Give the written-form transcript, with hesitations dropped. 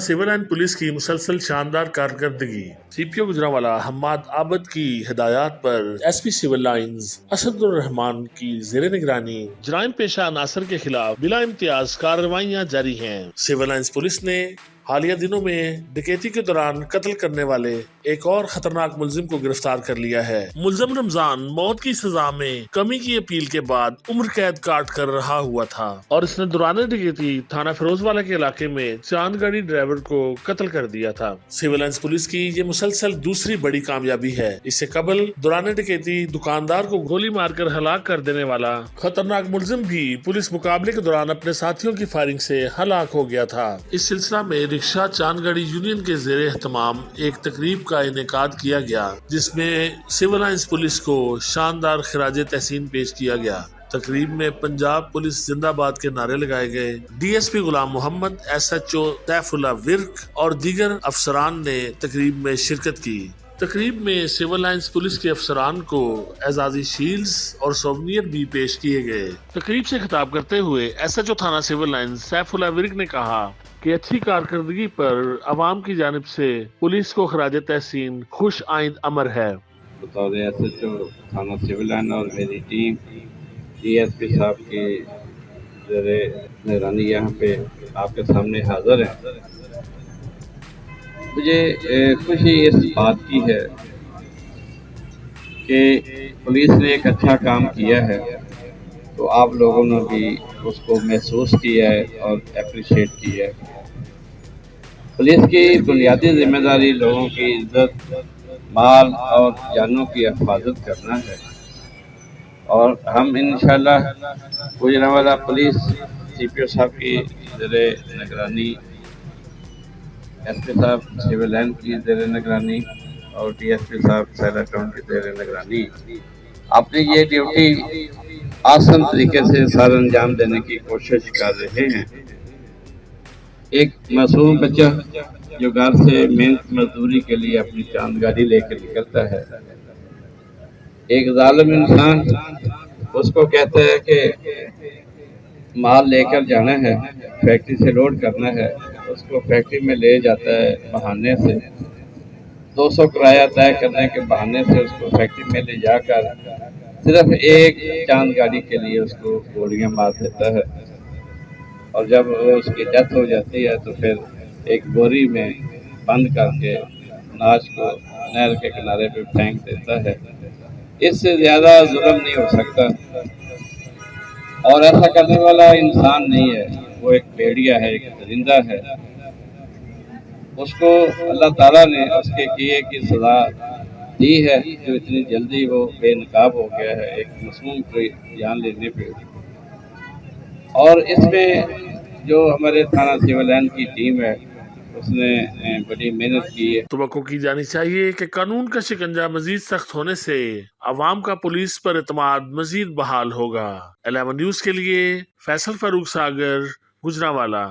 Civil and police की मुसलसल शानदार कारकर्दगी। सीपीओ गुजरांवाला हम्माद आबद की हिदायत पर एसपी सिविल लाइंस असदुर रहमान की जेर निगरानी जराइम पेशा अनासर के खिलाफ बिला इम्तियाज कार्रवाइयाँ जारी हैं। सिविल लाइंस पुलिस ने हालिया दिनों में डकैती के दौरान कत्ल करने वाले एक और खतरनाक मुलजिम को गिरफ्तार कर लिया है। मुलजिम रमजान मौत की सजा में कमी की अपील के बाद उम्र कैद काट कर रहा हुआ था और इसने दौरान डकैती थाना फिरोजवाला के इलाके में चांद गाड़ी ड्राइवर को कत्ल कर दिया था। सिविल लाइंस पुलिस की ये मुसलसल दूसरी बड़ी कामयाबी है। इससे कबल दौरान डकैती दुकानदार को गोली मारकर हलाक कर देने वाला खतरनाक मुलजिम भी पुलिस मुकाबले के दौरान अपने साथियों की फायरिंग से हलाक हो गया था। इस सिलसिला में रिक्शा चांदगाड़ी यूनियन के जेर एहतमाम एक तकरीब का इनेकाद किया गया, जिसमें सिविल लाइंस पुलिस को शानदार खिराजे तहसीन पेश किया गया। तकरीब में पंजाब पुलिस जिंदाबाद के नारे लगाए गए। डीएसपी गुलाम मोहम्मद, एसएचओ सैफुल्लाह विर्क और दीगर अफसरान ने तकरीब में शिरकत की। तकरीब में सिविल लाइंस पुलिस के अफसरान को एजाजी शील्ड्स और सोवनियर भी पेश किए गए। तकरीब से खिताब करते हुए एसएचओ थाना सिविल लाइंस सैफुल्लाह विर्क ने कहा कि अच्छी कारकर्दगी पर अवाम की जानिब से पुलिस को खराजे तहसीन खुश आइंद अमर है। बतौर एसएचओ थाना सिविल लाइन और मेरी टीम डीएसपी साहब की निगरानी यहाँ पे आपके सामने हाजिर है। मुझे खुशी इस बात की है कि पुलिस ने एक अच्छा काम किया है, तो आप लोगों ने भी उसको महसूस किया है और अप्रिशिएट किया है। पुलिस की बुनियादी जिम्मेदारी लोगों की इज्जत, माल और जानों की हिफाजत करना है और हम इंशाल्लाह गुजरांवाला पुलिस सीपीओ साहब की ज़ेर निगरानी, एसपी साहब सिविल लाइन की ज़ेर निगरानी और डीएसपी साहब सैला टाउन की ज़ेर निगरानी अपनी ये ड्यूटी आसान तरीके से सर अंजाम देने की कोशिश कर रहे हैं। एक मासूम बच्चा जो घर से मेहनत मजदूरी के लिए अपनी चांद गाड़ी लेकर निकलता है, एक जालिम इंसान उसको कहता है कि माल लेकर जाना है, फैक्ट्री से लोड करना है, उसको फैक्ट्री में ले जाता है, बहाने से 200 किराया तय करने के बहाने से उसको फैक्ट्री में ले जाकर सिर्फ एक चांद गाड़ी के लिए उसको गोलियां मार देता है और जब उसकी डेथ हो जाती है तो फिर एक बोरी में बंद करके अनाज को नहर के किनारे पे फेंक देता है। इससे ज़्यादा जुल्म नहीं हो सकता और ऐसा करने वाला इंसान नहीं है, वो एक भेड़िया है, एक दरिंदा है। उसको अल्लाह ताला ने उसके किए की सज़ा दी है जो इतनी जल्दी वो बेनकाब हो गया है एक मासूम की जान लेने पे। और इसमें जो हमारे थाना सिविल लाइन की टीम है उसने बड़ी मेहनत की है। तवक्को की जानी चाहिए कि कानून का शिकंजा मजीद सख्त होने से अवाम का पुलिस पर एतमाद मजीद बहाल होगा। 11 न्यूज़ के लिए फैसल फारूक सागर, गुजरांवाला।